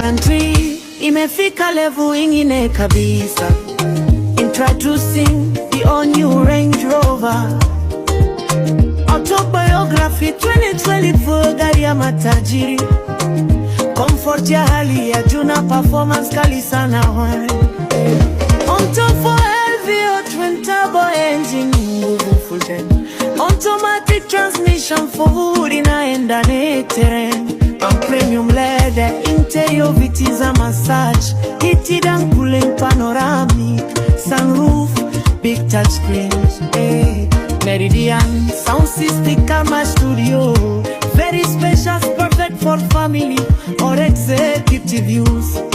country imefika level ingine kabisa. Introducing the all new Range Rover. Autobiography 2024, gari ya matajiri. Comfort ya hali ya juu na performance kali sana. On top for LVO twin turbo engine, nguvu full gen. Automatic transmission for wood inaenda terrain. And premium leather interior vitiza massage. Heated and cooling panoramic sunroof, big touch screens. Meridian sound system kama studio. Very special, perfect for family or executive use.